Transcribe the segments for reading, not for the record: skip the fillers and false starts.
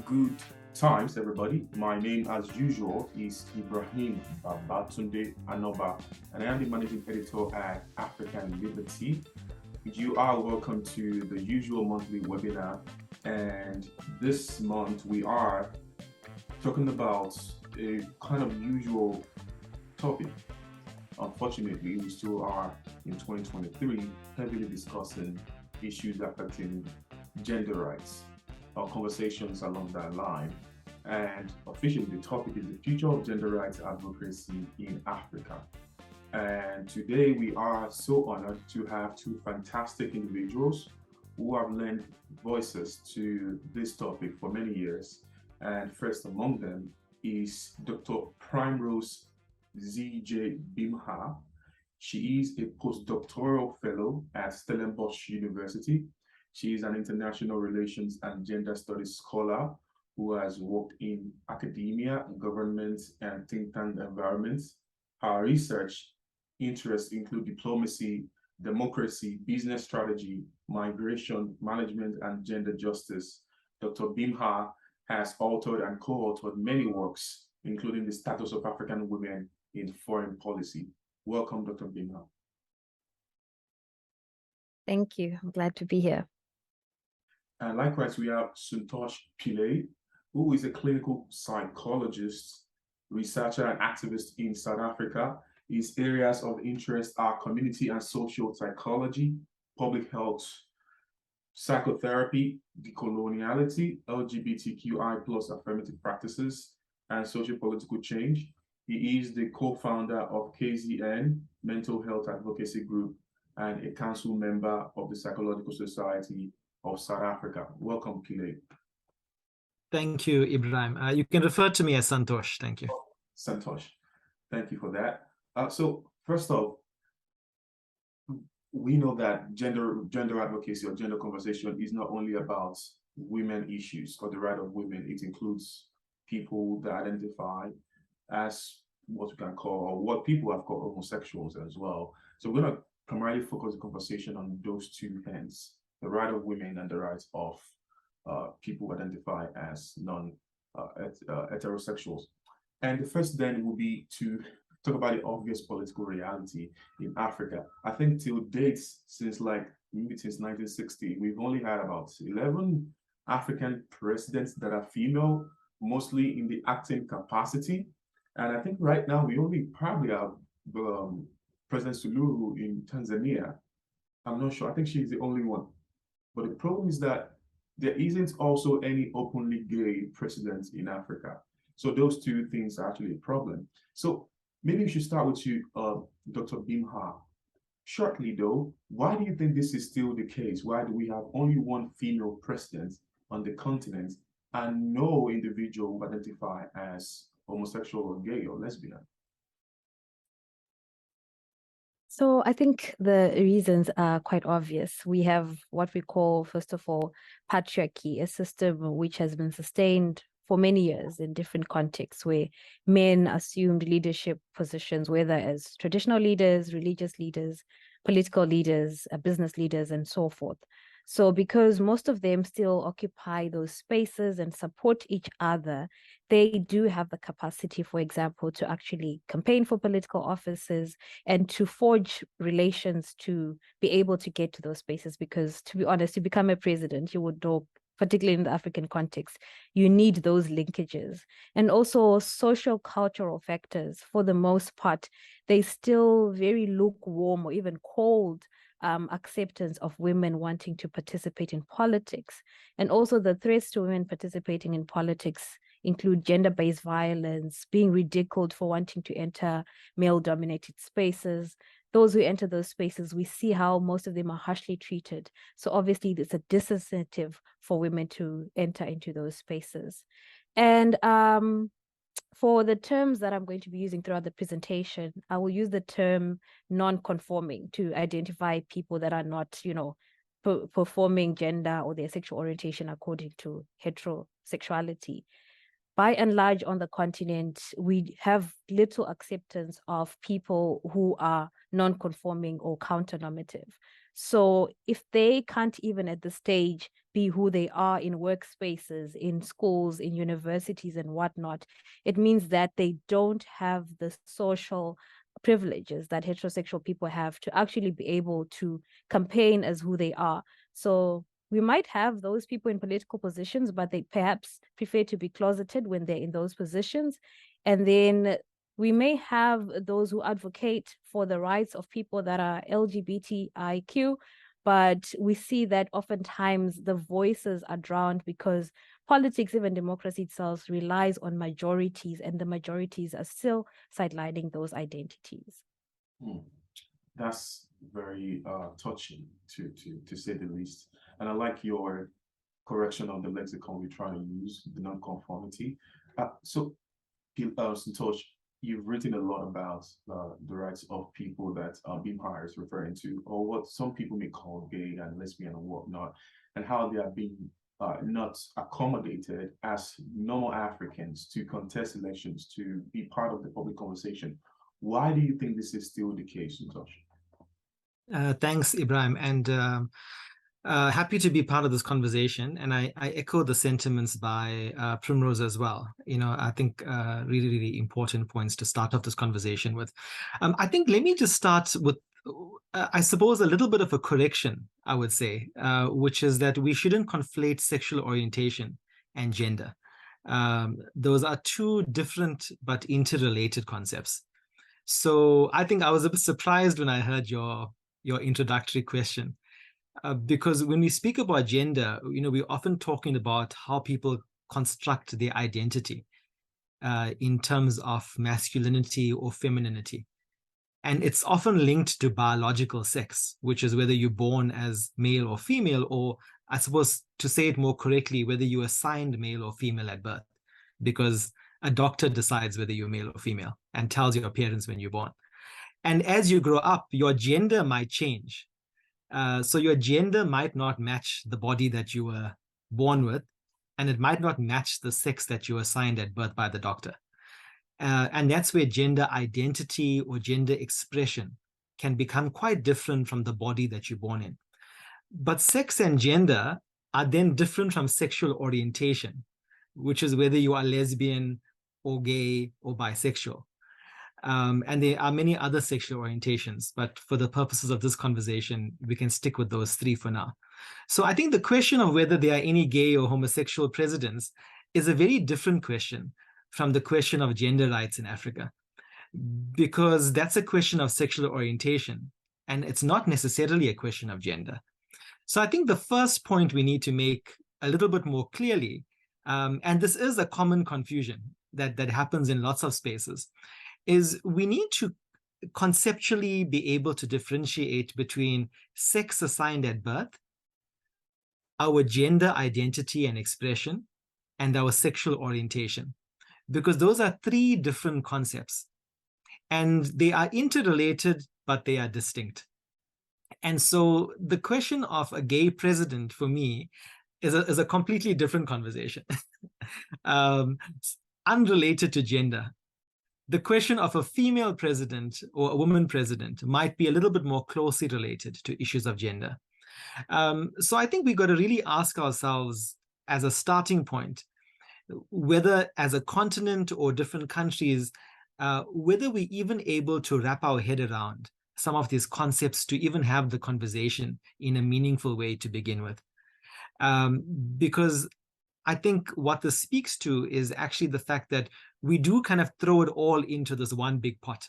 Good times, everybody. My name, as usual, is Ibrahim Babatunde Anoba, and I am the managing editor at African Liberty. You are welcome to the usual monthly webinar, and this month we are talking about a kind of usual topic. Unfortunately, we still are in 2023 heavily discussing issues affecting gender rights, or conversations along that line. And officially, the topic is the future of gender rights advocacy in Africa. And today we are so honored to have two fantastic individuals who have lent voices to this topic for many years. And first among them is Dr. Primerose Z. Bimha. She is a postdoctoral fellow at Stellenbosch University. She is an international relations and gender studies scholar who has worked in academia, government, and think tank environments. Her research interests include diplomacy, democracy, business strategy, migration, management, and gender justice. Dr. Bimha has authored and co-authored many works, including the status of African women in foreign policy. Welcome, Dr. Bimha. Thank you. I'm glad to be here. And likewise, we have Suntosh Pillay, who is a clinical psychologist, researcher, and activist in South Africa. His areas of interest are community and social psychology, public health, psychotherapy, decoloniality, LGBTQI plus affirmative practices, and socio-political change. He is the co-founder of KZN, Mental Health Advocacy Group, and a council member of the Psychological Society of South Africa. Welcome, Pillay. Thank you, Ibrahim. You can refer to me as Suntosh. Thank you. Suntosh, thank you for that. So first off, we know that gender advocacy or gender conversation is not only about women issues or the right of women. It includes people that identify as what we can call, or what people have called, homosexuals as well. So we're going to primarily focus the conversation on those two ends: the right of women and the rights of people who identify as heterosexuals. And the first then will be to talk about the obvious political reality in Africa. I think till date, since 1960, we've only had about 11 African presidents that are female, mostly in the acting capacity. And I think right now we only probably have President Suluhu in Tanzania. I'm not sure. I think she's the only one. But the problem is that there isn't also any openly gay president in Africa. So those two things are actually a problem. So maybe we should start with you, Dr. Bimha. Shortly though, why do you think this is still the case? Why do we have only one female president on the continent and no individual who identify as homosexual or gay or lesbian? So I think the reasons are quite obvious. We have what we call, first of all, patriarchy, a system which has been sustained for many years in different contexts, where men assumed leadership positions, whether as traditional leaders, religious leaders, political leaders, business leaders, and so forth. So because most of them still occupy those spaces and support each other, they do have the capacity, for example, to actually campaign for political offices and to forge relations to be able to get to those spaces. Because to be honest, to become a president, you would know, particularly in the African context, you need those linkages. And also social cultural factors, for the most part, they still very lukewarm or even cold acceptance of women wanting to participate in politics. And also the threats to women participating in politics include gender-based violence, being ridiculed for wanting to enter male-dominated spaces. Those who enter those spaces, we see how most of them are harshly treated. So obviously there's a disincentive for women to enter into those spaces. And for the terms that I'm going to be using throughout the presentation, I will use the term non-conforming to identify people that are not, performing gender or their sexual orientation according to heterosexuality. By and large, on the continent, we have little acceptance of people who are non-conforming or counter-normative. So if they can't even at this stage be who they are in workspaces, in schools, in universities and whatnot, it means that they don't have the social privileges that heterosexual people have to actually be able to campaign as who they are. So we might have those people in political positions, but they perhaps prefer to be closeted when they're in those positions. And then we may have those who advocate for the rights of people that are LGBTIQ, but we see that oftentimes the voices are drowned because politics, even democracy itself, relies on majorities, and the majorities are still sidelining those identities. That's very touching, to say the least. And I like your correction on the lexicon we're trying to use, the non-conformity. So, Suntosh, you've written a lot about the rights of people that Bimha is referring to, or what some people may call gay and lesbian and whatnot, and how they are being not accommodated as normal Africans to contest elections, to be part of the public conversation. Why do you think this is still the case, Suntosh? Thanks, Ibrahim, and happy to be part of this conversation. And I echo the sentiments by Primrose as well. I think really, really important points to start off this conversation with. I think let me just start with, I suppose, a little bit of a correction, I would say, which is that we shouldn't conflate sexual orientation and gender. Those are two different but interrelated concepts. So I think I was a bit surprised when I heard your introductory question, because when we speak about gender, we're often talking about how people construct their identity in terms of masculinity or femininity. And it's often linked to biological sex, which is whether you're born as male or female, or I suppose to say it more correctly, whether you're assigned male or female at birth, because a doctor decides whether you're male or female and tells your parents when you're born. And as you grow up, your gender might change. So your gender might not match the body that you were born with, and it might not match the sex that you were assigned at birth by the doctor. And that's where gender identity or gender expression can become quite different from the body that you're born in. But sex and gender are then different from sexual orientation, which is whether you are lesbian or gay or bisexual. And there are many other sexual orientations, but for the purposes of this conversation, we can stick with those three for now. So I think the question of whether there are any gay or homosexual presidents is a very different question from the question of gender rights in Africa, because that's a question of sexual orientation, and it's not necessarily a question of gender. So I think the first point we need to make a little bit more clearly, and this is a common confusion that happens in lots of spaces, is we need to conceptually be able to differentiate between sex assigned at birth, our gender identity and expression, and our sexual orientation, because those are three different concepts, and they are interrelated, but they are distinct. And so the question of a gay president for me is a completely different conversation, unrelated to gender. The question of a female president or a woman president might be a little bit more closely related to issues of gender. So I think we've got to really ask ourselves as a starting point, whether as a continent or different countries, whether we're even able to wrap our head around some of these concepts to even have the conversation in a meaningful way to begin with. Because I think what this speaks to is actually the fact that we do kind of throw it all into this one big pot.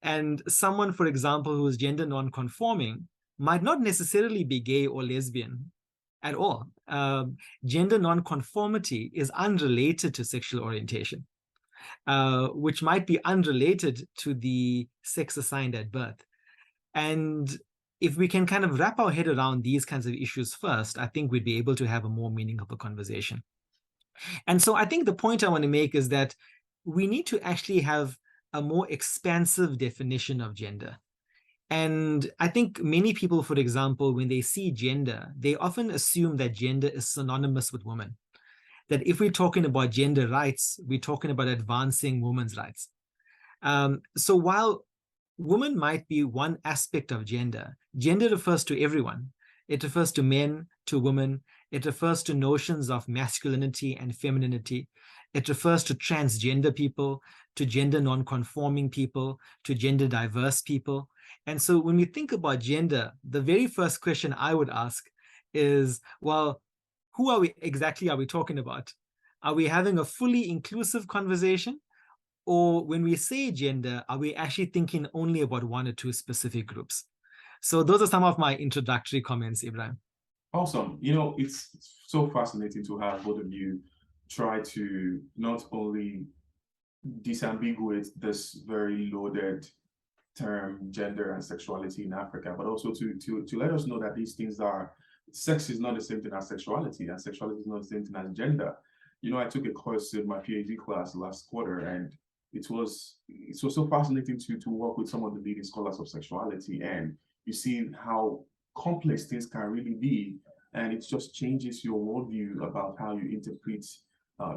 And someone, for example, who is gender non-conforming might not necessarily be gay or lesbian at all. Gender non-conformity is unrelated to sexual orientation, which might be unrelated to the sex assigned at birth. And if we can kind of wrap our head around these kinds of issues first, I think we'd be able to have a more meaningful conversation. And so I think the point I want to make is that we need to actually have a more expansive definition of gender. And I think many people, for example, when they see gender, they often assume that gender is synonymous with women. That if we're talking about gender rights, we're talking about advancing women's rights. So while woman might be one aspect of gender. Gender refers to everyone. It refers to men, to women. It refers to notions of masculinity and femininity. It refers to transgender people, to gender non-conforming people, to gender diverse people. And so when we think about gender, the very first question I would ask is, well, who are we exactly are we talking about? Are we having a fully inclusive conversation? Or when we say gender, are we actually thinking only about one or two specific groups? So those are some of my introductory comments, Ibrahim. Awesome. You know, it's so fascinating to have both of you try to not only disambiguate this very loaded term gender and sexuality in Africa, but also to let us know that these things are, sex is not the same thing as sexuality, and sexuality is not the same thing as gender. You know, I took a course in my PhD class last quarter, and it was so fascinating to work with some of the leading scholars of sexuality, and you see how complex things can really be, and it just changes your worldview about how you interpret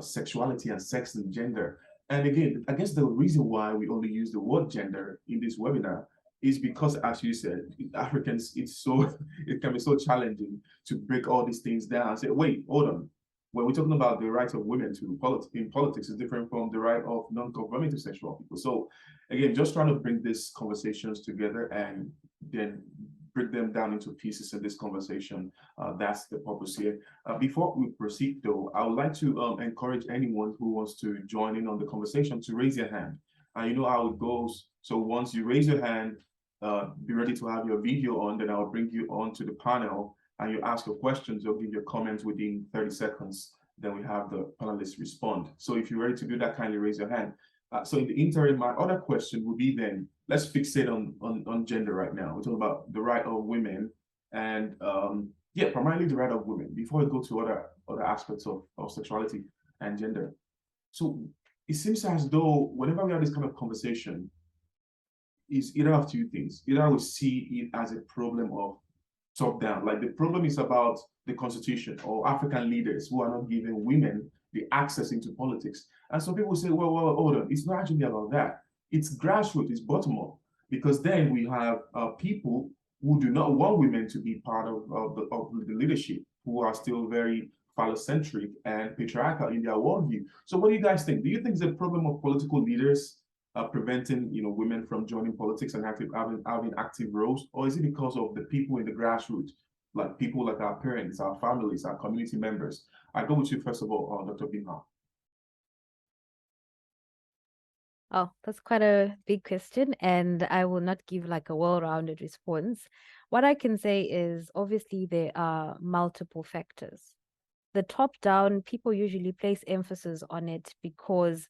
sexuality and sex and gender. And again, I guess the reason why we only use the word gender in this webinar is because, as you said, Africans, it can be so challenging to break all these things down and say, wait, hold on. When we're talking about the right of women in politics is different from the right of non-conforming sexual people. So again, just trying to bring these conversations together and then break them down into pieces in this conversation. That's the purpose here. Before we proceed, though, I would like to encourage anyone who wants to join in on the conversation to raise your hand. And you know how it goes. So once you raise your hand, be ready to have your video on, then I'll bring you on to the panel and you ask your questions or give your comments within 30 seconds. Then we have the panelists respond. So if you're ready to do that, kindly raise your hand. So in the interim, my other question would be then, let's fixate on gender right now. We're talking about the right of women and yeah, primarily the right of women before we go to other aspects of sexuality and gender. So it seems as though whenever we have this kind of conversation, is either of two things. Either we see it as a problem of top down, like the problem is about the constitution or African leaders who are not giving women the access into politics. And some people say, well, hold on, it's not actually about that. It's grassroots, it's bottom up, because then we have people who do not want women to be part of the leadership, who are still very phallocentric and patriarchal in their worldview. So what do you guys think? Do you think it's a problem of political leaders preventing women from joining politics and having active roles, or is it because of the people in the grassroots, like people like our parents, our families, our community members? I go with you first of all, Dr. Bimha. Oh, that's quite a big question, and I will not give like a well-rounded response. What I can say is obviously there are multiple factors. The top-down, people usually place emphasis on it because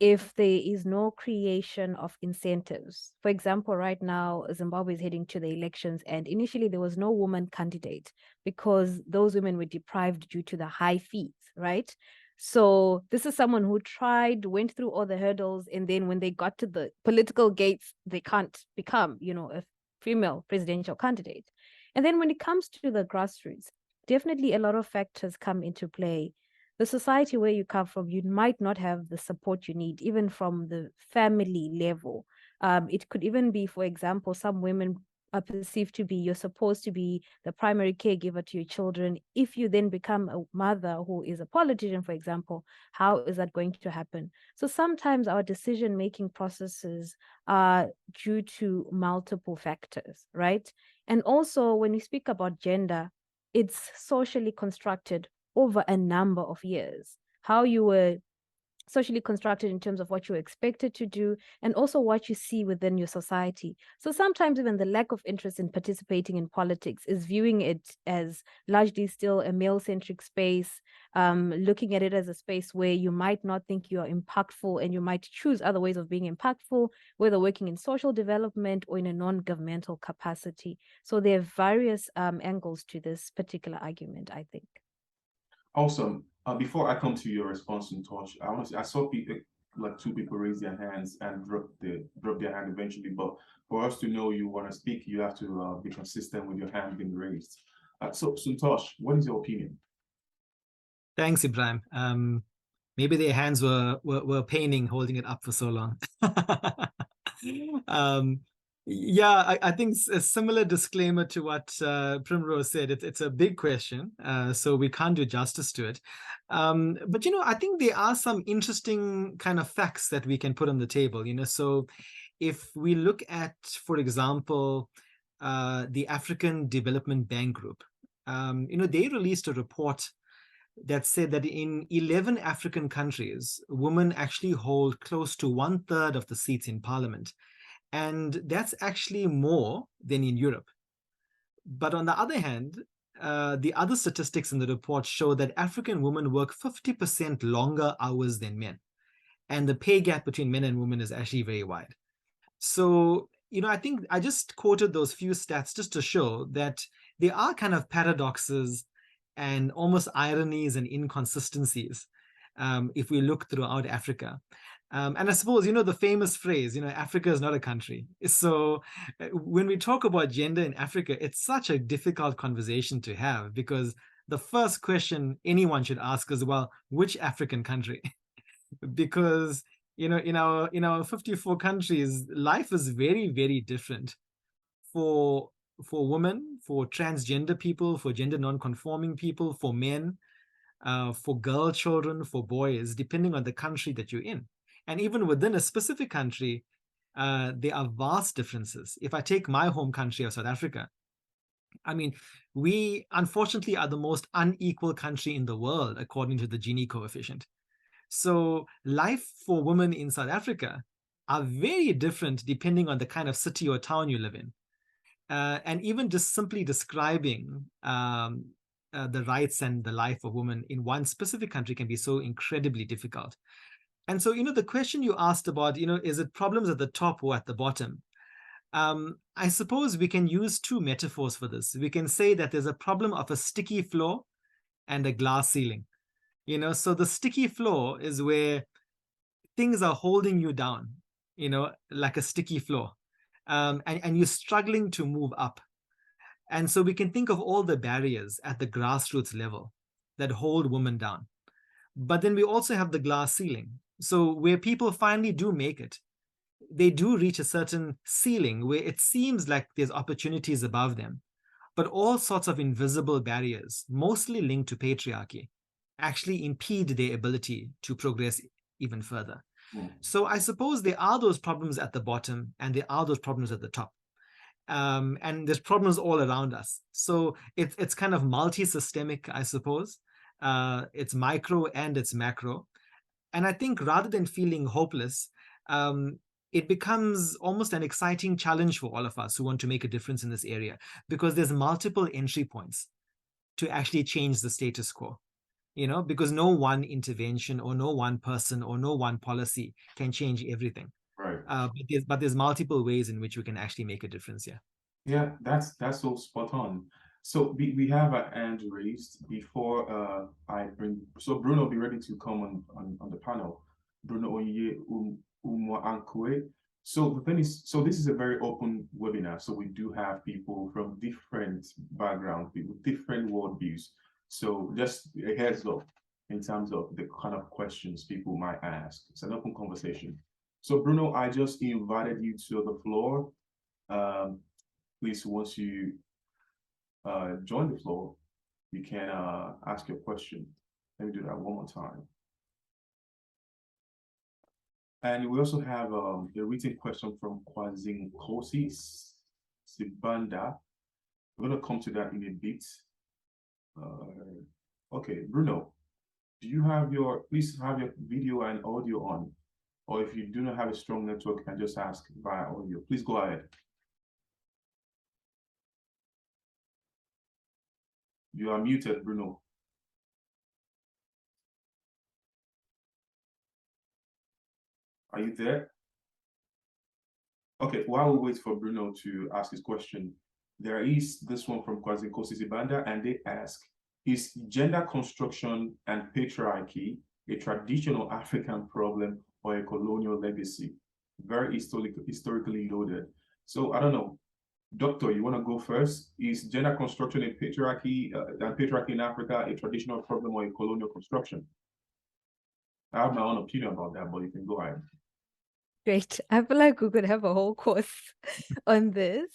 if there is no creation of incentives, for example, right now, Zimbabwe is heading to the elections, and initially there was no woman candidate because those women were deprived due to the high fees, right? So this is someone who tried, went through all the hurdles, and then when they got to the political gates, they can't become, a female presidential candidate. And then when it comes to the grassroots, definitely a lot of factors come into play. The society where you come from, you might not have the support you need, even from the family level. It could even be, for example, some women are perceived to be, you're supposed to be the primary caregiver to your children. If you then become a mother who is a politician, for example, how is that going to happen? So sometimes our decision-making processes are due to multiple factors, right? And also when we speak about gender, it's socially constructed over a number of years, how you were socially constructed in terms of what you were expected to do, and also what you see within your society. So sometimes even the lack of interest in participating in politics is viewing it as largely still a male-centric space, looking at it as a space where you might not think you are impactful and you might choose other ways of being impactful, whether working in social development or in a non-governmental capacity. So there are various angles to this particular argument, I think. Awesome. Before I come to your response, Suntosh, I saw people, like two people raise their hands and drop their hand eventually. But for us to know you want to speak, you have to be consistent with your hand being raised. So Suntosh, what is your opinion? Thanks, Ibrahim. Maybe their hands were paining holding it up for so long. Yeah, I think a similar disclaimer to what Primrose said. It's a big question, so we can't do justice to it. But I think there are some interesting kind of facts that we can put on the table. So if we look at, for example, the African Development Bank Group, they released a report that said that in 11 African countries, women actually hold close to 1/3 of the seats in parliament. And that's actually more than in Europe. But on the other hand, the other statistics in the report show that African women work 50% longer hours than men. And the pay gap between men and women is actually very wide. So, I think I just quoted those few stats just to show that there are kind of paradoxes and almost ironies and inconsistencies if we look throughout Africa. And I suppose, the famous phrase, Africa is not a country. So when we talk about gender in Africa, it's such a difficult conversation to have, because the first question anyone should ask is, well, which African country? Because, in our 54 countries, life is very, very different for women, for transgender people, for gender non-conforming people, for men, for girl children, for boys, depending on the country that you're in. And even within a specific country, there are vast differences. If I take my home country of South Africa, I mean, we unfortunately are the most unequal country in the world, according to the Gini coefficient. So life for women in South Africa are very different depending on the kind of city or town you live in. And even just simply describing the rights and the life of women in one specific country can be so incredibly difficult. And so, the question you asked about, is it problems at the top or at the bottom? I suppose we can use two metaphors for this. We can say that there's a problem of a sticky floor and a glass ceiling. So the sticky floor is where things are holding you down, like a sticky floor. And you're struggling to move up. And so we can think of all the barriers at the grassroots level that hold women down. But then we also have the glass ceiling. So where people finally do make it, they do reach a certain ceiling where it seems like there's opportunities above them, but all sorts of invisible barriers, mostly linked to patriarchy, actually impede their ability to progress even further. So I suppose there are those problems at the bottom and there are those problems at the top. And there's problems all around us. So it's kind of multi-systemic, I suppose. It's micro and it's macro. And I think rather than feeling hopeless, it becomes almost an exciting challenge for all of us who want to make a difference in this area, because there's multiple entry points to actually change the status quo. Because no one intervention or no one person or no one policy can change everything. Right. But there's multiple ways in which we can actually make a difference. Yeah, that's so spot on. So we have an hand raised before I bring. So Bruno, be ready to come on the panel. Bruno Oye Umwa Ankwe. So the thing is, so this is a very open webinar. So we do have people from different backgrounds, people different worldviews. So just a heads up in terms of the kind of questions people might ask. It's an open conversation. So Bruno, I just invited you to the floor. Please, once you join the floor, you can ask your question. Let me do that one more time. And we also have a written question from Kwazinkosi Sibanda. We're going to come to that in a bit. Okay, Bruno, do you have please have your video and audio on. Or if you do not have a strong network, you can just ask via audio. Please go ahead. You are muted, Bruno. Are you there? Okay, while we wait for Bruno to ask his question, there is this one from Kwazinkosi Zibanda, and they ask, is gender construction and patriarchy a traditional African problem or a colonial legacy? Very historically loaded. So I don't know, Doctor, you want to go first? Is gender construction and patriarchy in Africa a traditional problem or a colonial construction? I have my own opinion about that, but you can go ahead. Great. I feel like we could have a whole course on this.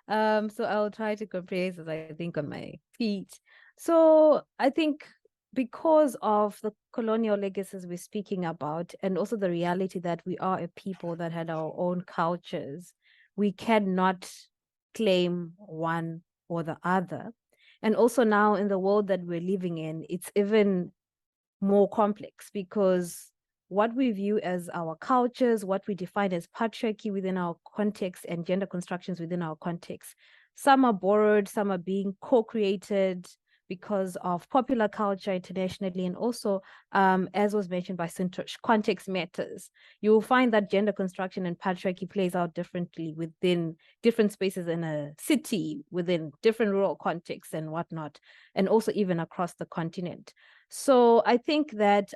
So I'll try to comprehend as I think on my feet. So I think because of the colonial legacies we're speaking about, and also the reality that we are a people that had our own cultures, we cannot claim one or the other. And also now in the world that we're living in, it's even more complex because what we view as our cultures, what we define as patriarchy within our context and gender constructions within our context, some are borrowed, some are being co-created because of popular culture internationally, and also, as was mentioned by Suntosh, context matters. You will find that gender construction and patriarchy plays out differently within different spaces in a city, within different rural contexts and whatnot, and also even across the continent. So I think that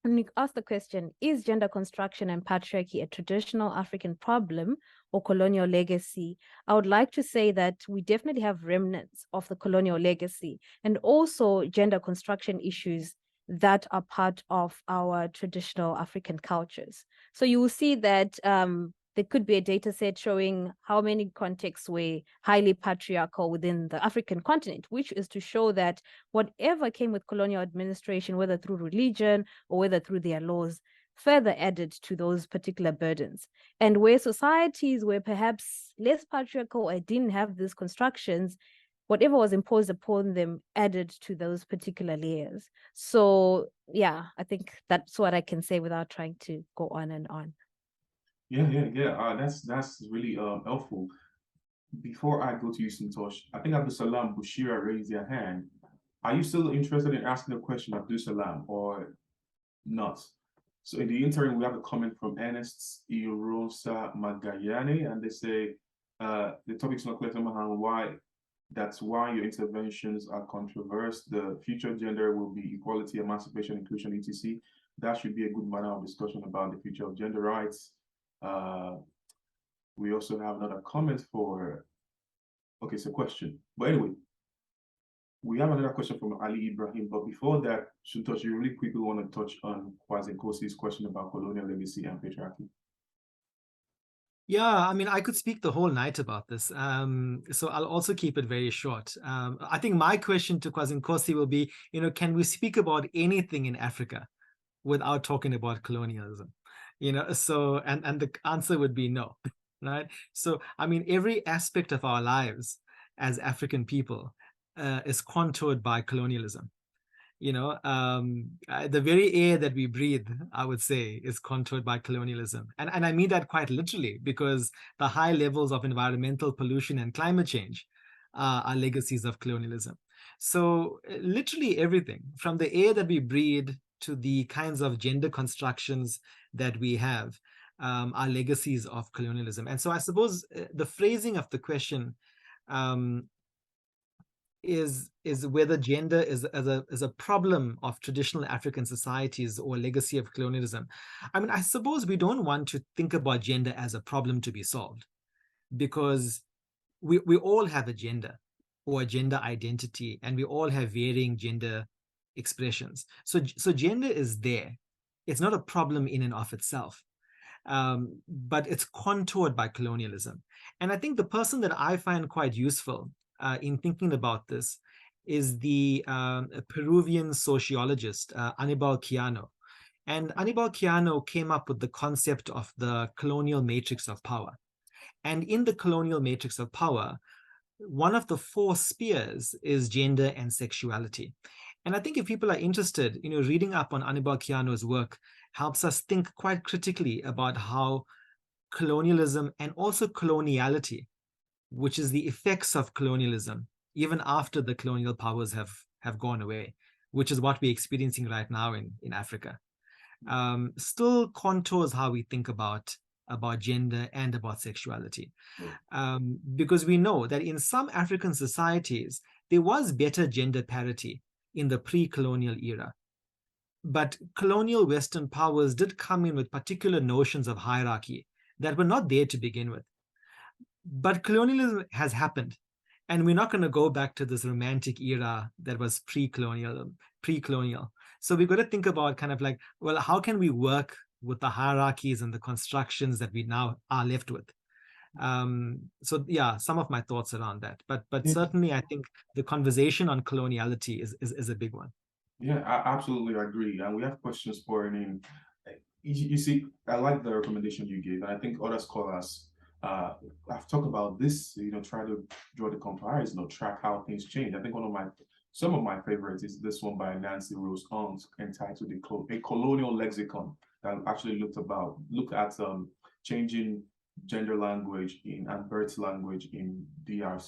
when you ask the question, is gender construction and patriarchy a traditional African problem or colonial legacy? I would like to say that we definitely have remnants of the colonial legacy and also gender construction issues that are part of our traditional African cultures. So you will see that there could be a data set showing how many contexts were highly patriarchal within the African continent, which is to show that whatever came with colonial administration, whether through religion or whether through their laws, further added to those particular burdens. And where societies were perhaps less patriarchal or didn't have these constructions, whatever was imposed upon them added to those particular layers. So yeah, I think that's what I can say without trying to go on and on. Yeah. That's really helpful. Before I go to you, Santosh, I think Abdul Salam Bushira raised their hand. Are you still interested in asking a question, Abdul Salam, or not? So in the interim, we have a comment from Ernest Irosa Magayane, and they say the topic's not clear to Mahan why. That's why your interventions are controversial. The future gender will be equality, emancipation, inclusion, etc. That should be a good manner of discussion about the future of gender rights. Uh, we also have another comment for, okay, it's a question. But anyway, we have another question from Ali Ibrahim. But before that, Suntosh, you really quickly want to touch on Kwasi Nkosi's question about colonial legacy and patriarchy. Yeah, I mean, I could speak the whole night about this. So I'll also keep it very short. I think my question to Kwasi Nkosi will be, can we speak about anything in Africa without talking about colonialism? So, and the answer would be no, right? So, I mean, every aspect of our lives as African people is contoured by colonialism. The very air that we breathe, I would say, is contoured by colonialism. And I mean that quite literally, because the high levels of environmental pollution and climate change are legacies of colonialism. So literally everything, from the air that we breathe to the kinds of gender constructions that we have, are legacies of colonialism. And so I suppose the phrasing of the question is whether gender is a problem of traditional African societies or legacy of colonialism. I mean, I suppose we don't want to think about gender as a problem to be solved, because we all have a gender or a gender identity, and we all have varying gender expressions. So gender is there. It's not a problem in and of itself. But it's contoured by colonialism. And I think the person that I find quite useful in thinking about this is the Peruvian sociologist, Anibal Quijano. And Anibal Quijano came up with the concept of the colonial matrix of power. And in the colonial matrix of power, one of the four spheres is gender and sexuality. And I think if people are interested, reading up on Anibal Quijano's work helps us think quite critically about how colonialism and also coloniality, which is the effects of colonialism, even after the colonial powers have gone away, which is what we're experiencing right now in Africa, still contours how we think about gender and about sexuality. Because we know that in some African societies, there was better gender parity in the pre-colonial era. But colonial Western powers did come in with particular notions of hierarchy that were not there to begin with. But colonialism has happened, and we're not going to go back to this romantic era that was pre-colonial. So we've got to think about kind of like, well, how can we work with the hierarchies and the constructions that we now are left with. So yeah, some of my thoughts around that, but certainly I think the conversation on coloniality is a big one. Yeah, I absolutely agree. And we have questions pouring in. You see, I like the recommendation you gave, and I think other scholars have talked about this. Try to draw the comparison or track how things change. I think some of my favorites is this one by Nancy Rose Owens entitled "A Colonial Lexicon," that actually look at changing gender language and birth language in DR,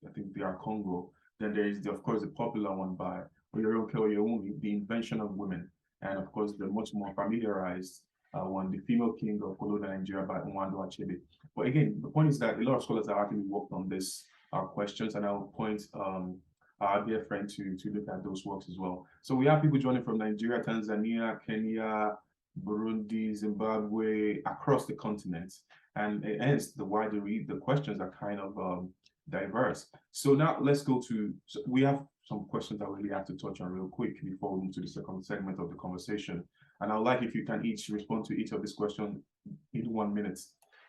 I think DR Congo. Then there is, of course, the popular one by The Invention of Women, and of course the much more familiarized one, The Female King of Colonial Nigeria by Nwando Achebe. But again, the point is that a lot of scholars have actually worked on this questions, and I'll point our dear friend to look at those works as well. So we have people joining from Nigeria, Tanzania, Kenya, Burundi, Zimbabwe, across the continent, and hence the wider read, the questions are kind of diverse. So now let's go to, we have some questions that we really have to touch on real quick before we move to the second segment of the conversation. And I'd like if you can each respond to each of these questions in 1 minute.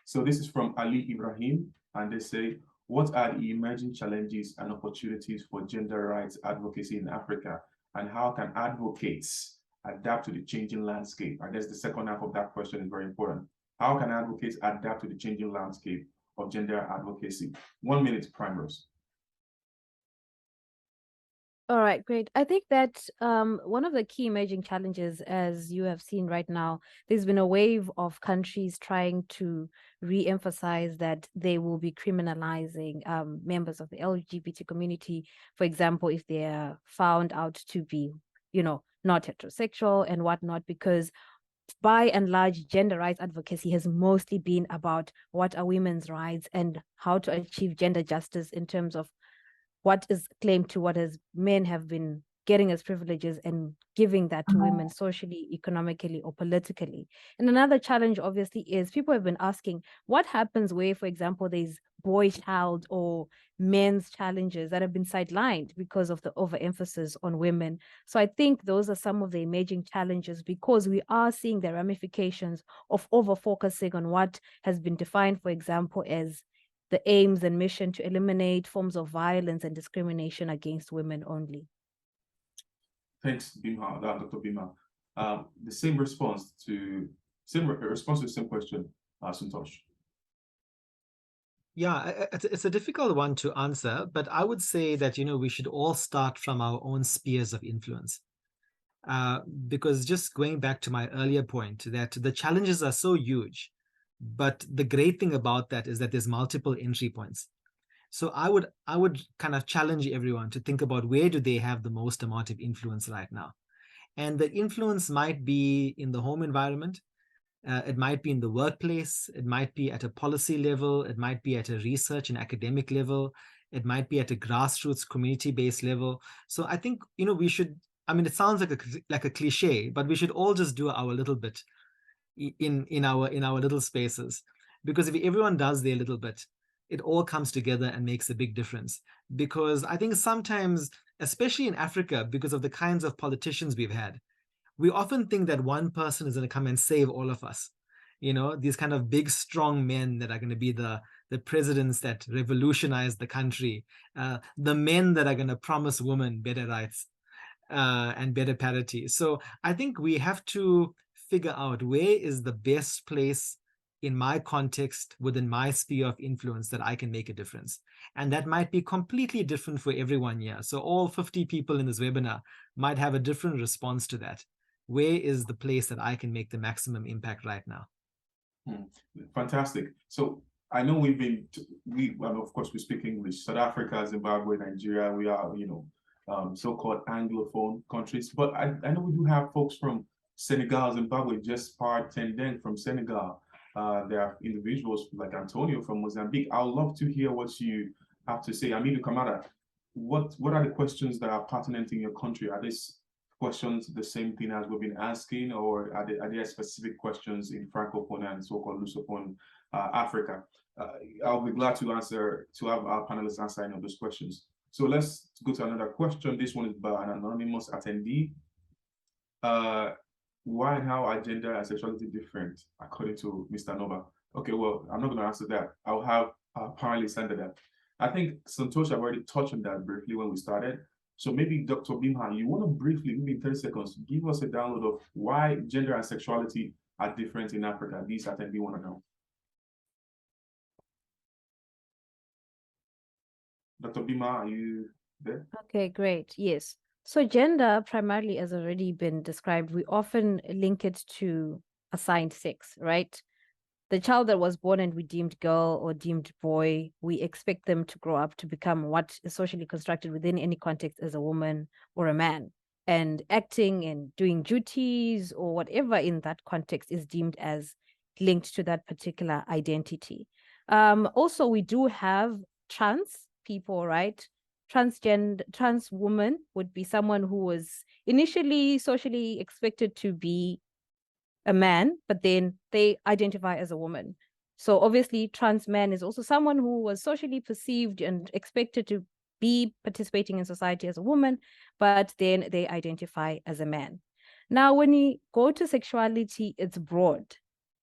So this is from Ali Ibrahim, and they say, what are the emerging challenges and opportunities for gender rights advocacy in Africa? And how can advocates adapt to the changing landscape? I guess the second half of that question is very important. How can advocates adapt to the changing landscape of gender advocacy? 1 minute, Primerose. All right, great. I think that one of the key emerging challenges, as you have seen right now, there's been a wave of countries trying to re-emphasize that they will be criminalizing members of the LGBT community, for example, if they are found out to be, not heterosexual and whatnot, because by and large, gender rights advocacy has mostly been about what are women's rights and how to achieve gender justice in terms of what is claimed to what as men have been getting as privileges and giving that to women socially, economically, or politically. And another challenge, obviously, is people have been asking what happens where, for example, there's boy child or men's challenges that have been sidelined because of the overemphasis on women. So I think those are some of the emerging challenges, because we are seeing the ramifications of over-focusing on what has been defined, for example, as the aims and mission to eliminate forms of violence and discrimination against women only. Thanks, Bimha, Dr. Bimha. The same response to the same question, Suntosh. Yeah, it's a difficult one to answer, but I would say that, we should all start from our own spheres of influence. Because just going back to my earlier point, that the challenges are so huge, but the great thing about that is that there's multiple entry points. So I would kind of challenge everyone to think about where do they have the most amount of influence right now. And the influence might be in the home environment. It might be in the workplace. It might be at a policy level. It might be at a research and academic level. It might be at a grassroots community-based level. So I think, we should, it sounds like a cliche, but we should all just do our little bit in our little spaces, because if everyone does their little bit, it all comes together and makes a big difference. Because I think sometimes, especially in Africa, because of the kinds of politicians we've had, we often think that one person is going to come and save all of us. These kind of big, strong men that are going to be the presidents that revolutionize the country, the men that are going to promise women better rights and better parity. So I think we have to figure out where is the best place in my context, within my sphere of influence, that I can make a difference. And that might be completely different for everyone here. So all 50 people in this webinar might have a different response to that. Where is the place that I can make the maximum impact right now? Fantastic. So I know of course, we speak English. South Africa, Zimbabwe, Nigeria, we are, so-called Anglophone countries. But I know we do have folks from Senegal, Zimbabwe, just part Tendeng from Senegal. There are individuals like Antonio from Mozambique. I would love to hear what you have to say. Aminu Kamara, what are the questions that are pertinent in your country? Are these questions the same thing as we've been asking, or are there specific questions in Francophone and so-called Lusophone Africa? I'll be glad to have our panelists answer any of those questions. So let's go to another question. This one is by an anonymous attendee. why and how are gender and sexuality different according to Mr. Nova? Okay, well, I'm not going to answer that. I'll have panelists answer that. I think Santosh already touched on that briefly when we started. So maybe Dr. Bimha, you want to briefly, maybe in 30 seconds, give us a download of why gender and sexuality are different in Africa. These I think we want to know. Dr. Bimha, are you there? Okay, great. Yes. So gender primarily has already been described. We often link it to assigned sex, right? The child that was born and we deemed girl or deemed boy, we expect them to grow up to become what is socially constructed within any context as a woman or a man. And acting and doing duties or whatever in that context is deemed as linked to that particular identity. Also, we do have trans people, right? Trans woman would be someone who was initially socially expected to be a man, but then they identify as a woman. So obviously, trans man is also someone who was socially perceived and expected to be participating in society as a woman, but then they identify as a man. Now, when you go to sexuality, it's broad.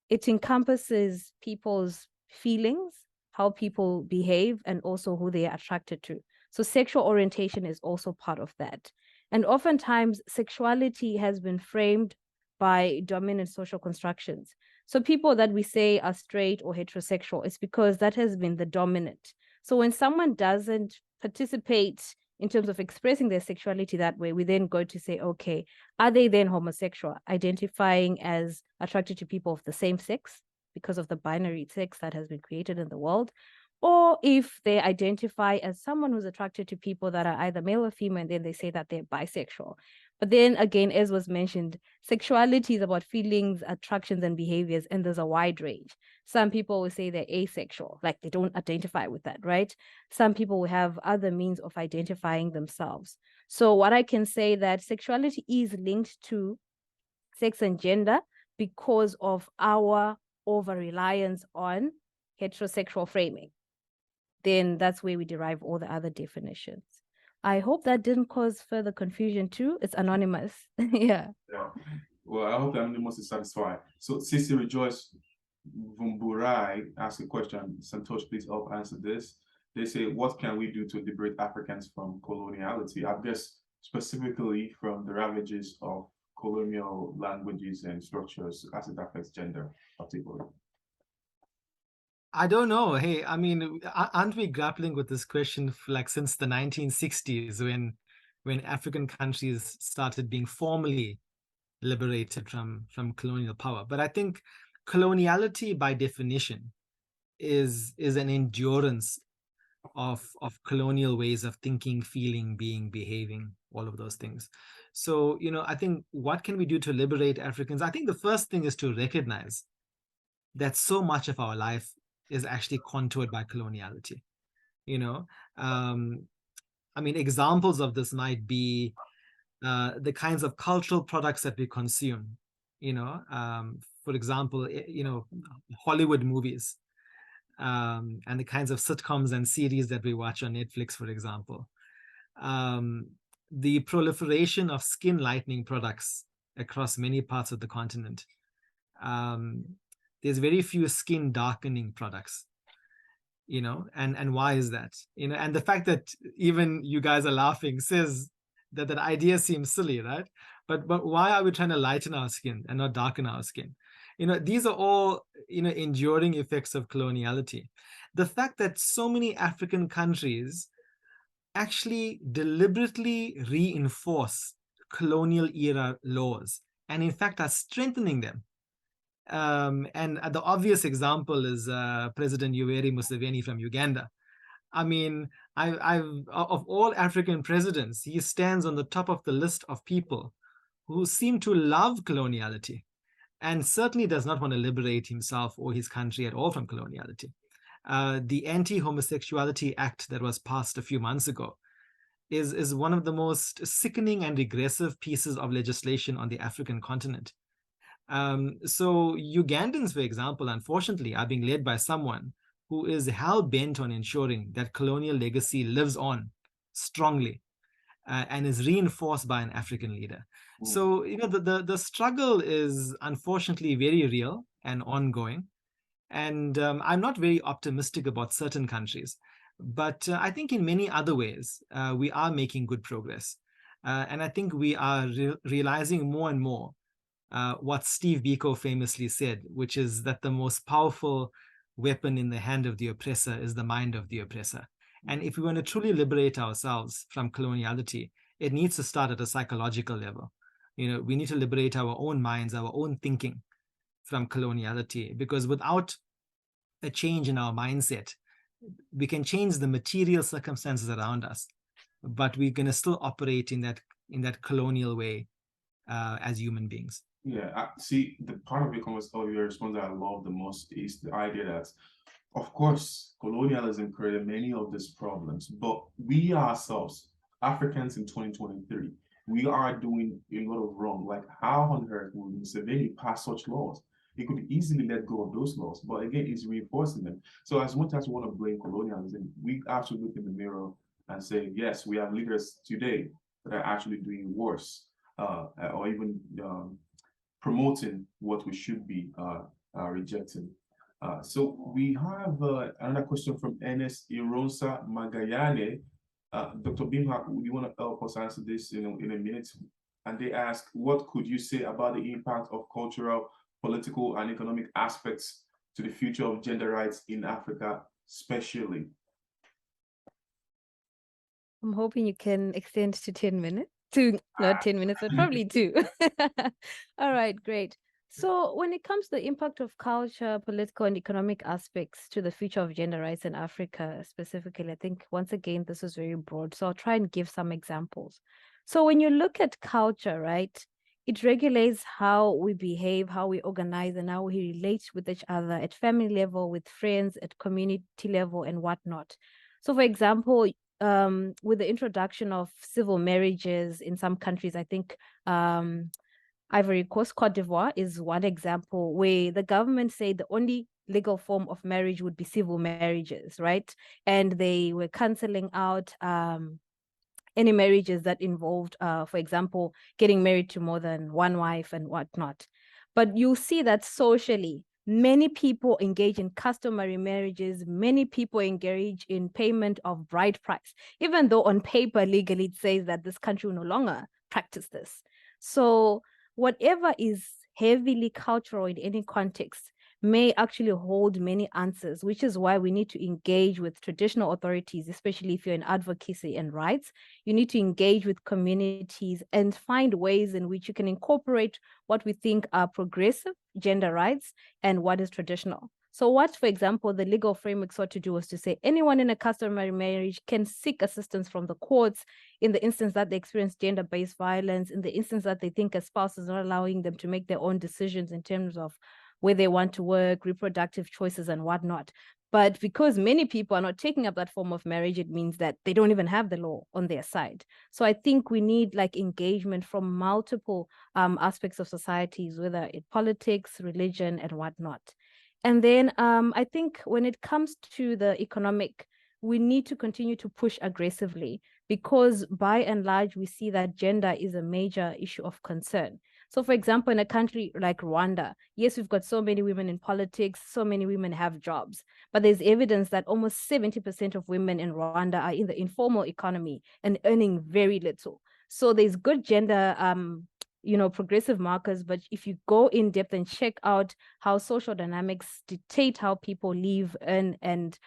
It encompasses people's feelings, how people behave, and also who they are attracted to. So sexual orientation is also part of that. And oftentimes, sexuality has been framed by dominant social constructions. So people that we say are straight or heterosexual, it's because that has been the dominant. So when someone doesn't participate in terms of expressing their sexuality that way, we then go to say, okay, are they then homosexual, identifying as attracted to people of the same sex because of the binary sex that has been created in the world? Or if they identify as someone who's attracted to people that are either male or female, and then they say that they're bisexual. But then again, as was mentioned, sexuality is about feelings, attractions, and behaviors, and there's a wide range. Some people will say they're asexual, like they don't identify with that, right? Some people will have other means of identifying themselves. So what I can say that sexuality is linked to sex and gender because of our over-reliance on heterosexual framing. Then that's where we derive all the other definitions. I hope that didn't cause further confusion too. It's anonymous. Yeah. Well, I hope the anonymous is satisfied. So Sisi Rejoice Vumburai asked a question. Santosh, please help answer this. They say, what can we do to liberate Africans from coloniality? I guess specifically from the ravages of colonial languages and structures as it affects gender, particularly. I don't know. Hey, I mean, aren't we grappling with this question like since the 1960s when African countries started being formally liberated from colonial power? But I think coloniality by definition is an endurance of colonial ways of thinking, feeling, being, behaving, all of those things. So, I think what can we do to liberate Africans? I think the first thing is to recognize that so much of our life is actually contoured by coloniality. I mean, examples of this might be the kinds of cultural products that we consume. For example, Hollywood movies, and the kinds of sitcoms and series that we watch on Netflix, for example. The proliferation of skin lightening products across many parts of the continent. There's very few skin darkening products, and why is that? And the fact that even you guys are laughing says that idea seems silly, right? But why are we trying to lighten our skin and not darken our skin? These are all, enduring effects of coloniality. The fact that so many African countries actually deliberately reinforce colonial era laws and in fact are strengthening them. And the obvious example is President Yoweri Museveni from Uganda. I mean, of all African presidents, he stands on the top of the list of people who seem to love coloniality and certainly does not want to liberate himself or his country at all from coloniality. The Anti-Homosexuality Act that was passed a few months ago is one of the most sickening and regressive pieces of legislation on the African continent. So Ugandans, for example, unfortunately, are being led by someone who is hell-bent on ensuring that colonial legacy lives on strongly. and is reinforced by an African leader. So, the struggle is unfortunately very real and ongoing. And I'm not very optimistic about certain countries, but I think in many other ways, we are making good progress. And I think we are realizing more and more what Steve Biko famously said, which is that the most powerful weapon in the hand of the oppressor is the mind of the oppressor. And if we want to truly liberate ourselves from coloniality, it needs to start at a psychological level. We need to liberate our own minds, our own thinking from coloniality, because without a change in our mindset, we can change the material circumstances around us, but we're going to still operate in that colonial way as human beings. Yeah, see, the part of your response that I love the most is the idea that, of course, colonialism created many of these problems, but we ourselves, Africans in 2023, we are doing a lot of wrong. Like, how on earth would Museveni pass such laws? He could easily let go of those laws, but again, it's reinforcing them. So as much as we want to blame colonialism, we have to look in the mirror and say, yes, we have leaders today that are actually doing worse, or even promoting what we should be rejecting. So we have another question from Ernest Ironsa Magayane. Dr. Bimha, you want to help us answer this in a minute? And they ask, what could you say about the impact of cultural, political, and economic aspects to the future of gender rights in Africa, especially? I'm hoping you can extend to 10 minutes. Not 10 minutes, but probably 2. All right, great. So when it comes to the impact of culture, political, and economic aspects to the future of gender rights in Africa specifically, I think, once again, this is very broad. So I'll try and give some examples. So when you look at culture, right, it regulates how we behave, how we organize, and how we relate with each other at family level, with friends, at community level, and whatnot. So for example, with the introduction of civil marriages in some countries, I think Ivory Coast, Cote d'Ivoire is one example where the government said the only legal form of marriage would be civil marriages, right? And they were canceling out any marriages that involved, for example, getting married to more than one wife and whatnot. But you see that socially, many people engage in customary marriages. Many people engage in payment of bride price, even though on paper, legally, it says that this country will no longer practice this. So whatever is heavily cultural in any context may actually hold many answers, which is why we need to engage with traditional authorities, especially if you're in advocacy and rights. You need to engage with communities and find ways in which you can incorporate what we think are progressive gender rights and what is traditional. So what, for example, the legal framework sought to do was to say anyone in a customary marriage can seek assistance from the courts in the instance that they experience gender-based violence, in the instance that they think a spouse is not allowing them to make their own decisions in terms of where they want to work, reproductive choices, and whatnot. But because many people are not taking up that form of marriage, it means that they don't even have the law on their side. So I think we need engagement from multiple aspects of societies, whether in politics, religion, and whatnot. And then I think when it comes to the economic, we need to continue to push aggressively because by and large, we see that gender is a major issue of concern. So for example, in a country like Rwanda, yes, we've got so many women in politics, so many women have jobs, but there's evidence that almost 70% of women in Rwanda are in the informal economy and earning very little. So there's good gender progressive markers, but if you go in depth and check out how social dynamics dictate how people live and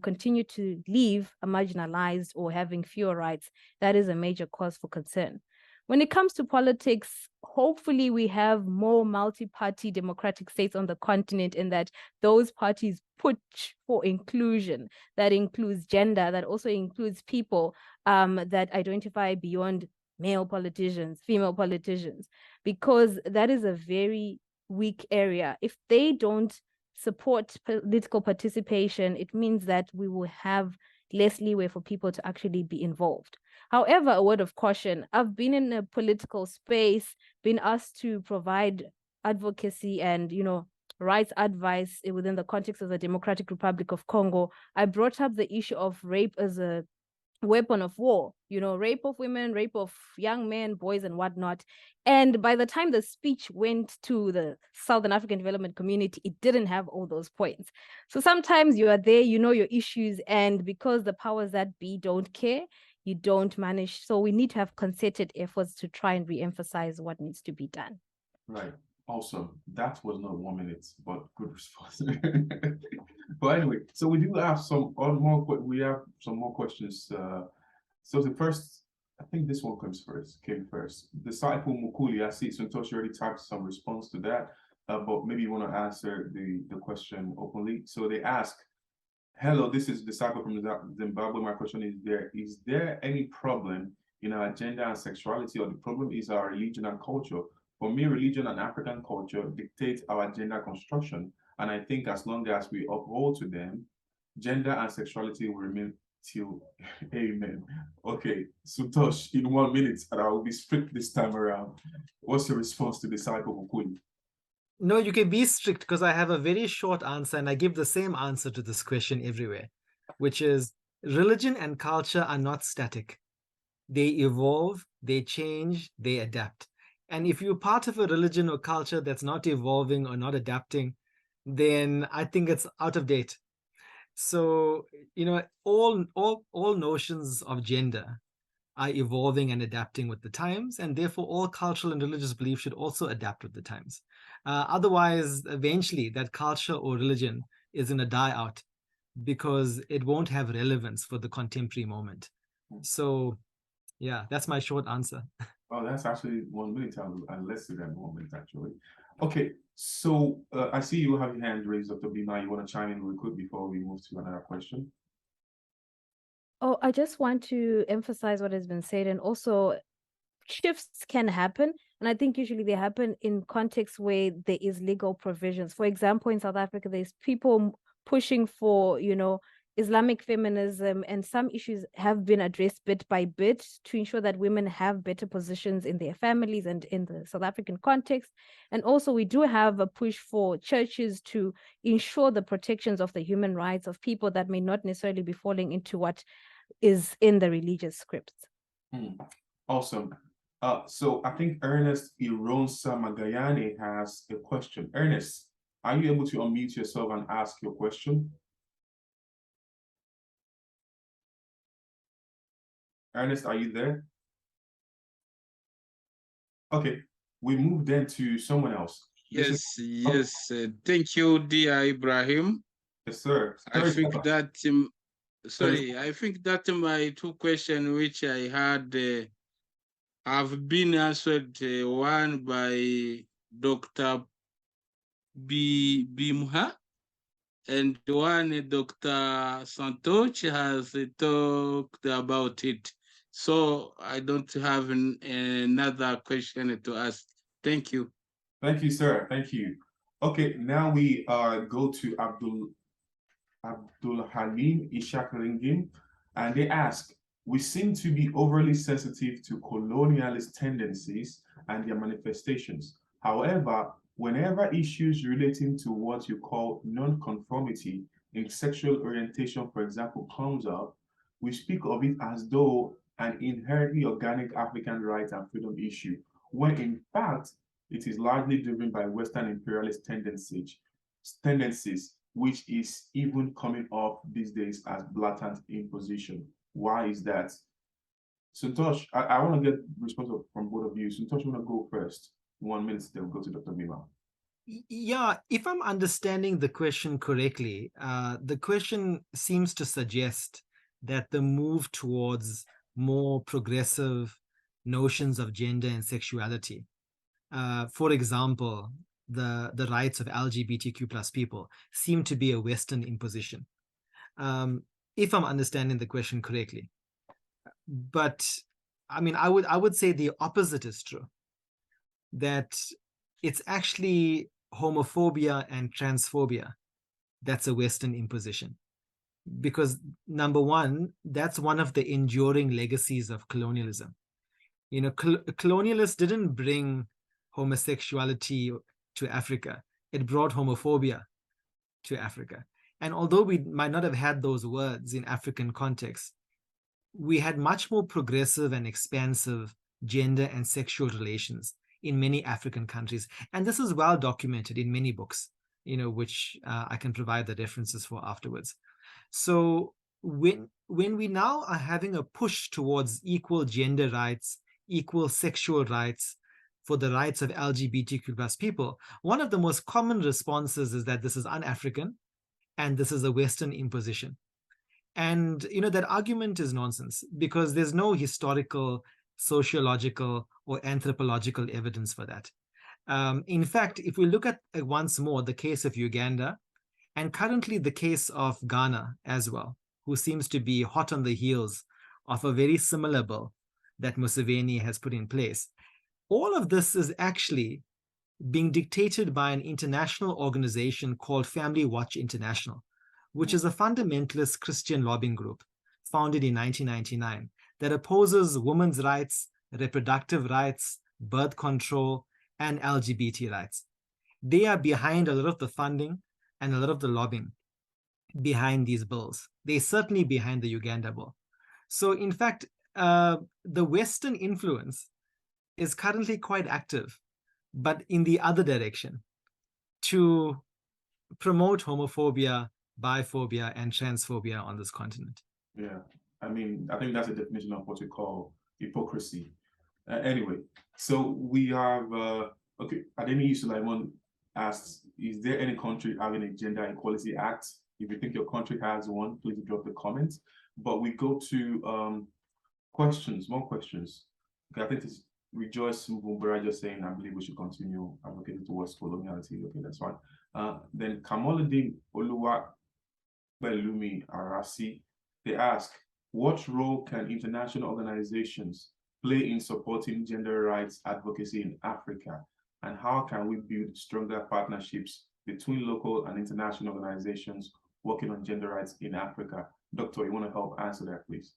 continue to live marginalized or having fewer rights, that is a major cause for concern. When it comes to politics, hopefully we have more multi-party democratic states on the continent and that those parties push for inclusion. That includes gender, that also includes people that identify beyond male politicians, female politicians, because that is a very weak area. If they don't support political participation, it means that we will have less leeway for people to actually be involved. However, a word of caution, I've been in a political space, been asked to provide advocacy and, rights advice within the context of the Democratic Republic of Congo. I brought up the issue of rape as a weapon of war, rape of women, rape of young men, boys, and whatnot. And by the time the speech went to the Southern African Development Community, it didn't have all those points. So sometimes you are there, your issues, and because the powers that be don't care, you don't manage. So we need to have concerted efforts to try and re-emphasize what needs to be done. Right. Awesome. That was not 1 minute, but good response. But anyway, so we do have some more questions. So the first, I think this one came first. Disciple Mukuli, I see Suntosh already typed some response to that, but maybe you want to answer the question openly. So they ask, hello, this is Disciple from Zimbabwe. My question is there any problem in our gender and sexuality, or the problem is our religion and culture? For me, religion and African culture dictate our gender construction, and I think as long as we uphold to them, gender and sexuality will remain till amen. Okay, Suntosh, in 1 minute, and I will be strict this time around. What's your response to Disciple Mukuli? No, you can be strict because I have a very short answer and I give the same answer to this question everywhere, which is religion and culture are not static. They evolve, they change, they adapt. And if you're part of a religion or culture that's not evolving or not adapting, then I think it's out of date. So, all notions of gender are evolving and adapting with the times, and therefore all cultural and religious beliefs should also adapt with the times. Otherwise, eventually that culture or religion is going to die out because it won't have relevance for the contemporary moment. So, yeah, that's my short answer. Oh, that's actually 1 minute and less than 1 minute, actually. Okay, so I see you have your hand raised, Dr. Bimha. You want to chime in real quick before we move to another question? Oh, I just want to emphasize what has been said, and also shifts can happen. And I think usually they happen in contexts where there is legal provisions. For example, in South Africa, there's people pushing for, Islamic feminism, and some issues have been addressed bit by bit to ensure that women have better positions in their families and in the South African context. And also we do have a push for churches to ensure the protections of the human rights of people that may not necessarily be falling into what is in the religious scripts. Awesome. So I think Ernest Ironsa Magayane has a question. Ernest, are you able to unmute yourself and ask your question? Ernest, are you there? Okay, we move then to someone else. Yes. Thank you, dear Ibrahim. Yes, sir. I think that my two questions which I had have been answered. One by Dr. Bimha, and one Dr. Suntosh has talked about it. So I don't have another question to ask. Thank you. Thank you, sir. Thank you. Okay, now we go to Abdul Halim Ishaklingim, and they ask, we seem to be overly sensitive to colonialist tendencies and their manifestations. However, whenever issues relating to what you call non-conformity in sexual orientation, for example, comes up, we speak of it as though an inherently organic African right and freedom issue, when in fact, it is largely driven by Western imperialist tendencies, which is even coming up these days as blatant imposition. Why is that? Suntosh, I want to get response from both of you. Suntosh, you want to go first? 1 minute, then we'll go to Dr. Bimha. Yeah, if I'm understanding the question correctly, the question seems to suggest that the move towards more progressive notions of gender and sexuality, for example, the rights of LGBTQ plus people, seem to be a Western imposition, if I'm understanding the question correctly. But I mean, I would say the opposite is true, that it's actually homophobia and transphobia that's a Western imposition. Because number one, that's one of the enduring legacies of colonialism. Colonialists didn't bring homosexuality to Africa. It brought homophobia to Africa. And although we might not have had those words in African context, we had much more progressive and expansive gender and sexual relations in many African countries. And this is well documented in many books, which I can provide the references for afterwards. So when we now are having a push towards equal gender rights, equal sexual rights, for the rights of LGBTQ plus people, one of the most common responses is that this is un-African and this is a Western imposition. And that argument is nonsense, because there's no historical, sociological, or anthropological evidence for that. In fact, if we look at once more the case of Uganda, and currently the case of Ghana as well, who seems to be hot on the heels of a very similar bill that Museveni has put in place, all of this is actually being dictated by an international organization called Family Watch International, which is a fundamentalist Christian lobbying group founded in 1999 that opposes women's rights, reproductive rights, birth control, and LGBT rights. They are behind a lot of the funding and a lot of the lobbying behind these bills. They're certainly behind the Uganda bill. So in fact, the Western influence is currently quite active, but in the other direction, to promote homophobia, biphobia, and transphobia on this continent. Yeah, I mean, I think that's a definition of what we call hypocrisy. Anyway, so we have, okay, Ademi Sulaiman asks, is there any country having a gender equality act? If you think your country has one, please drop the comments. But we go to questions, more questions. Okay, I think it's Rejoice Mbumbura just saying, I believe we should continue advocating towards coloniality. Okay, that's fine. Then Kamoluddin Oluwa Belumi Arasi, they ask, what role can international organizations play in supporting gender rights advocacy in Africa? And how can we build stronger partnerships between local and international organizations working on gender rights in Africa? Doctor, you want to help answer that, please?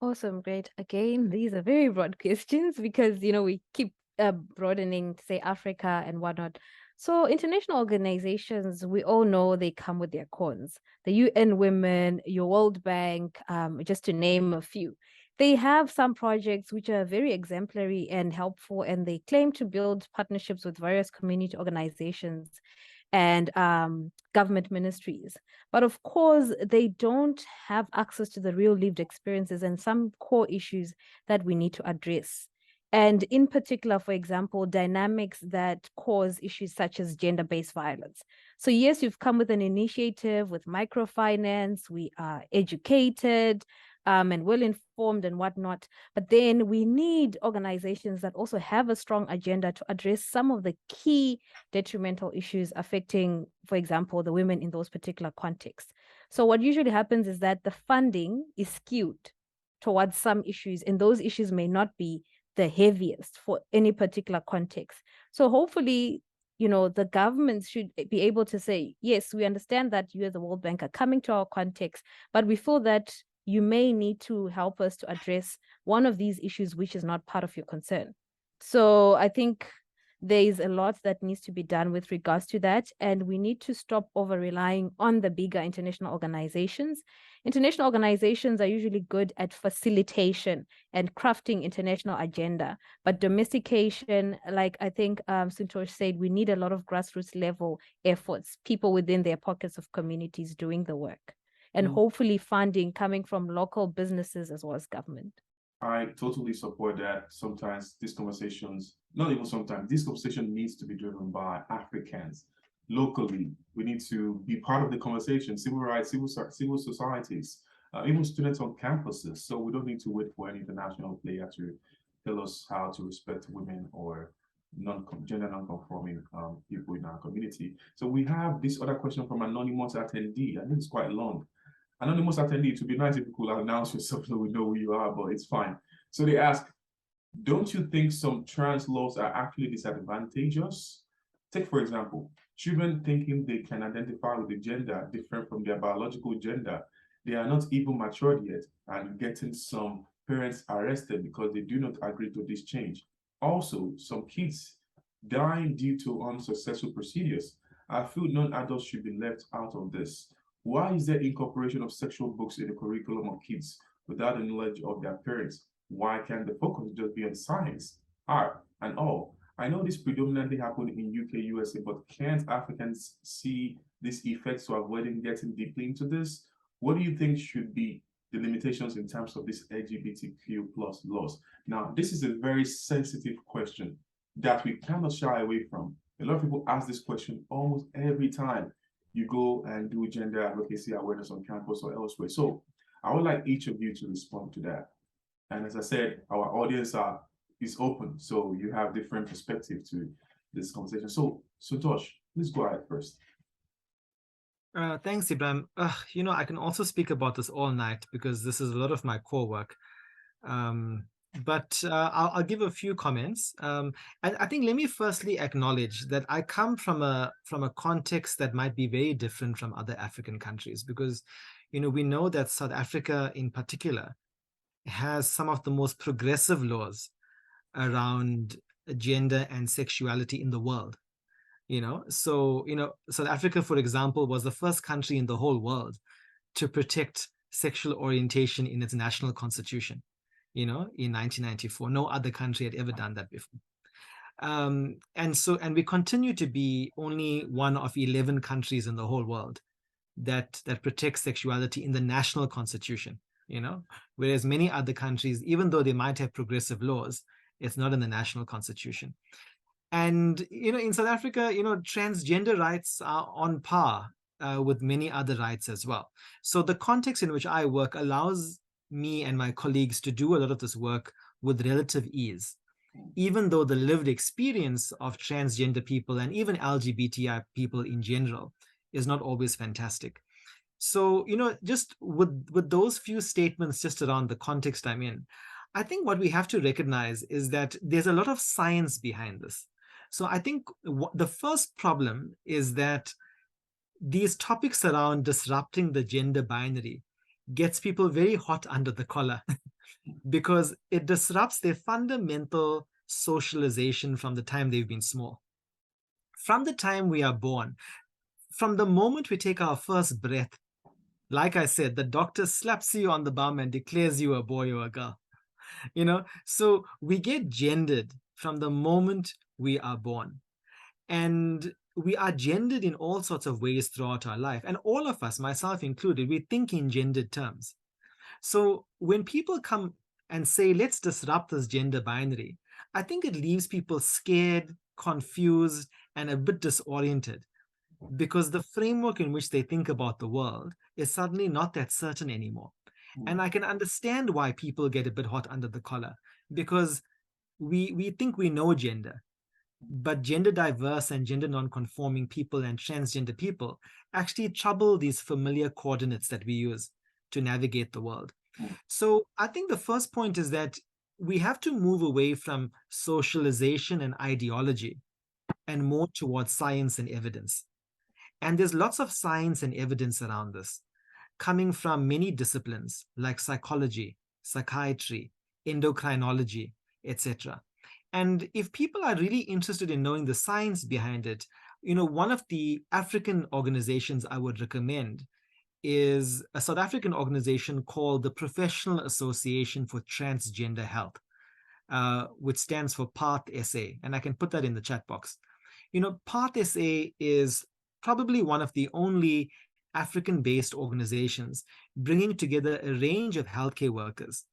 Awesome, great. Again, these are very broad questions because, we keep broadening to say Africa and whatnot. So international organizations, we all know they come with their cons. The UN Women, your World Bank, just to name a few. They have some projects which are very exemplary and helpful, and they claim to build partnerships with various community organizations and government ministries. But of course, they don't have access to the real lived experiences and some core issues that we need to address. And in particular, for example, dynamics that cause issues such as gender-based violence. So yes, you've come with an initiative with microfinance, we are educated, and well-informed and whatnot. But then we need organizations that also have a strong agenda to address some of the key detrimental issues affecting, for example, the women in those particular contexts. So what usually happens is that the funding is skewed towards some issues, and those issues may not be the heaviest for any particular context. So hopefully, the governments should be able to say, yes, we understand that you as the World Bank are coming to our context, but we feel that you may need to help us to address one of these issues which is not part of your concern. So I think there is a lot that needs to be done with regards to that, and we need to stop over-relying on the bigger international organizations. International organizations are usually good at facilitation and crafting international agenda, but domestication, like I think Suntosh said, we need a lot of grassroots level efforts, people within their pockets of communities doing the work. And hopefully funding coming from local businesses as well as government. I totally support that. Sometimes these conversations, not even sometimes, this conversation needs to be driven by Africans locally. We need to be part of the conversation, civil rights, civil societies, even students on campuses. So we don't need to wait for any international player to tell us how to respect women or gender non-conforming people in our community. So we have this other question from anonymous attendee. I think it's quite long. Anonymous attendee, it would be nice if you could announce yourself so we know who you are, but it's fine. So they ask, don't you think some trans laws are actually disadvantageous? Take, for example, children thinking they can identify with a gender different from their biological gender. They are not even matured yet and getting some parents arrested because they do not agree to this change. Also, some kids dying due to unsuccessful procedures. I feel non-adults should be left out of this. Why is there incorporation of sexual books in the curriculum of kids without the knowledge of their parents? Why can't the focus just be on science, art, and all? I know this predominantly happened in UK, USA, but can't Africans see these effects to avoiding getting deeply into this? What do you think should be the limitations in terms of this LGBTQ plus laws? Now, this is a very sensitive question that we cannot shy away from. A lot of people ask this question almost every time you go and do gender advocacy awareness on campus or elsewhere. So I would like each of you to respond to that. And as I said, our audience is open, so you have different perspective to this conversation. So Suntosh, please go ahead first. Thanks, Ibrahim. I can also speak about this all night because this is a lot of my core work. But I'll give a few comments. And I think let me firstly acknowledge that I come from a context that might be very different from other African countries because, we know that South Africa in particular has some of the most progressive laws around gender and sexuality in the world. So South Africa, for example, was the first country in the whole world to protect sexual orientation in its national constitution, in 1994. No other country had ever done that before. And we continue to be only one of 11 countries in the whole world that protects sexuality in the national constitution, whereas many other countries, even though they might have progressive laws, it's not in the national constitution. And, in South Africa, transgender rights are on par with many other rights as well. So the context in which I work allows me and my colleagues to do a lot of this work with relative ease, even though the lived experience of transgender people and even LGBTI people in general is not always fantastic. So, just with those few statements just around the context I'm in, I think what we have to recognize is that there's a lot of science behind this. So I think the first problem is that these topics around disrupting the gender binary gets people very hot under the collar because it disrupts their fundamental socialization from the time they've been small. From the time we are born, from the moment we take our first breath, like I said, the doctor slaps you on the bum and declares you a boy or a girl. So we get gendered from the moment we are born. And we are gendered in all sorts of ways throughout our life. And all of us, myself included, we think in gendered terms. So when people come and say, let's disrupt this gender binary, I think it leaves people scared, confused, and a bit disoriented because the framework in which they think about the world is suddenly not that certain anymore. And I can understand why people get a bit hot under the collar because we think we know gender, but gender diverse and gender non-conforming people and transgender people actually trouble these familiar coordinates that we use to navigate the world. So I think the first point is that we have to move away from socialization and ideology and more towards science and evidence. And there's lots of science and evidence around this, coming from many disciplines like psychology, psychiatry, endocrinology, etc. And if people are really interested in knowing the science behind it, one of the African organizations I would recommend is a South African organization called the Professional Association for Transgender Health, which stands for PATH-SA, and I can put that in the chat box. PATH-SA is probably one of the only African-based organizations bringing together a range of healthcare workers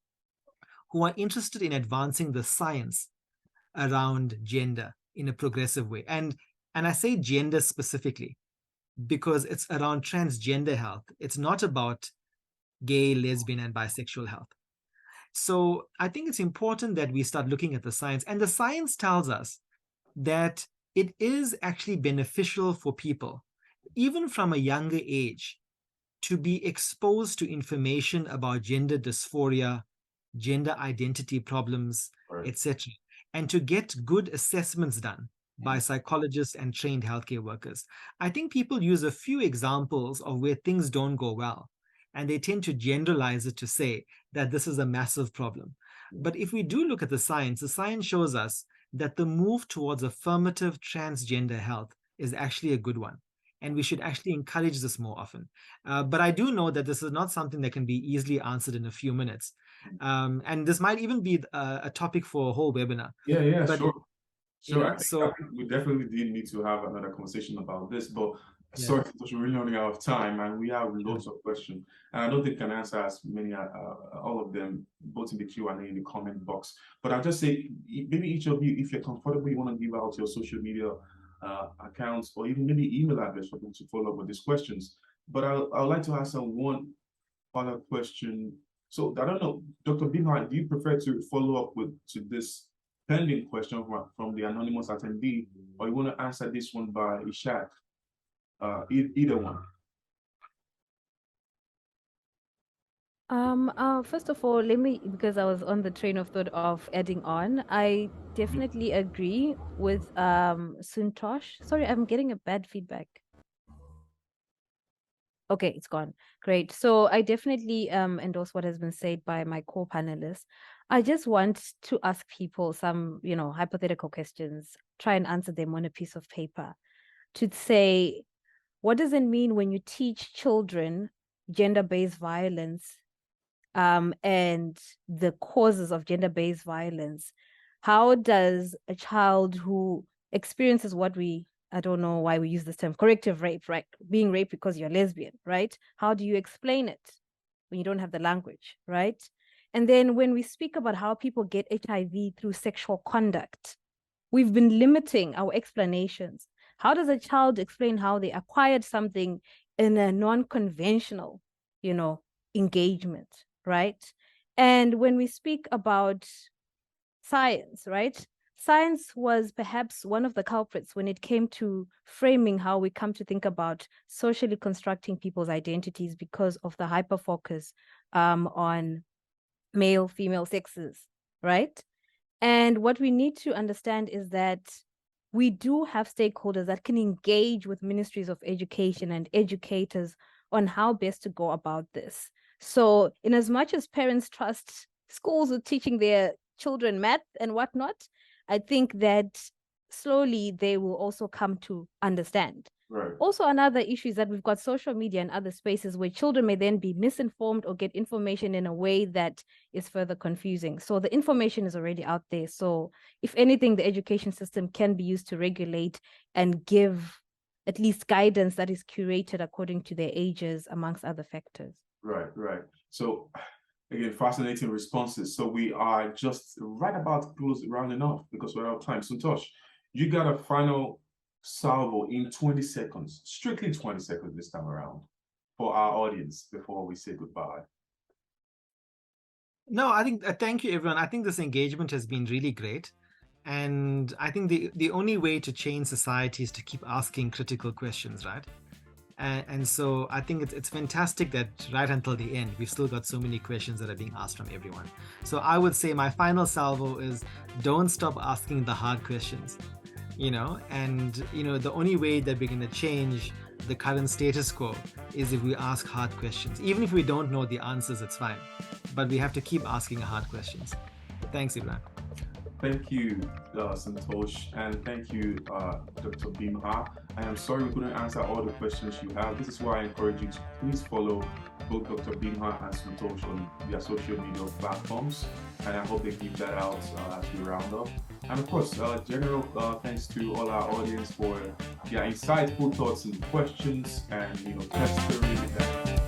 who are interested in advancing the science around gender in a progressive way. And I say gender specifically because it's around transgender health. It's not about gay, lesbian, and bisexual health. So I think it's important that we start looking at the science. And the science tells us that it is actually beneficial for people, even from a younger age, to be exposed to information about gender dysphoria, gender identity problems, etc., and to get good assessments done by psychologists and trained healthcare workers. I think people use a few examples of where things don't go well, and they tend to generalize it to say that this is a massive problem. But if we do look at the science shows us that the move towards affirmative transgender health is actually a good one. And we should actually encourage this more often. But I do know that this is not something that can be easily answered in a few minutes. And this might even be a topic for a whole webinar. Yeah, But, sure. you know, I think we definitely did need to have another conversation about this, but sorry, we're really running out of time, and we have loads of questions, and I don't think I can answer as many, all of them, both in the Q&A and in the comment box. But I'll just say, maybe each of you, if you're comfortable, you want to give out your social media accounts, or even maybe email address for them to follow up with these questions. But I would like to ask one other question. So I don't know, Dr. Bimha, do you prefer to follow up to this pending question from the anonymous attendee, or you want to answer this one by Ishaq? Either one. First of all, because I was on the train of thought of adding on, I definitely agree with Suntosh. Sorry, I'm getting a bad feedback. Okay, it's gone. Great. So I definitely endorse what has been said by my co-panelists. I just want to ask people some, hypothetical questions, try and answer them on a piece of paper to say, what does it mean when you teach children gender-based violence and the causes of gender-based violence? How does a child who experiences I don't know why we use this term, corrective rape, right? Being raped because you're lesbian, right? How do you explain it when you don't have the language, right? And then when we speak about how people get HIV through sexual conduct, we've been limiting our explanations. How does a child explain how they acquired something in a non-conventional, engagement, right? And when we speak about science, right? Science was perhaps one of the culprits when it came to framing how we come to think about socially constructing people's identities because of the hyper-focus on male, female sexes, right? And what we need to understand is that we do have stakeholders that can engage with ministries of education and educators on how best to go about this. So in as much as parents trust schools with teaching their children math and whatnot, I think that slowly they will also come to understand. Right. Also, another issue is that we've got social media and other spaces where children may then be misinformed or get information in a way that is further confusing. So the information is already out there. So if anything, the education system can be used to regulate and give at least guidance that is curated according to their ages, amongst other factors. Right. So again, fascinating responses. So we are just right about close rounding off because we're out of time. Suntosh, you got a final salvo in 20 seconds, strictly 20 seconds this time around for our audience before we say goodbye. No, I think, thank you, everyone. I think this engagement has been really great. And I think the only way to change society is to keep asking critical questions, right? And so I think it's fantastic that right until the end, we've still got so many questions that are being asked from everyone. So I would say my final salvo is don't stop asking the hard questions, and, the only way that we're going to change the current status quo is if we ask hard questions. Even if we don't know the answers, it's fine. But we have to keep asking hard questions. Thanks, Ibrahim. Thank you, Suntosh, and thank you, Dr. Bimha. I am sorry we couldn't answer all the questions you have. This is why I encourage you to please follow both Dr. Bimha and Suntosh on their social media platforms, and I hope they keep that out as we round up. And of course, general thanks to all our audience for their insightful thoughts and questions, and pestering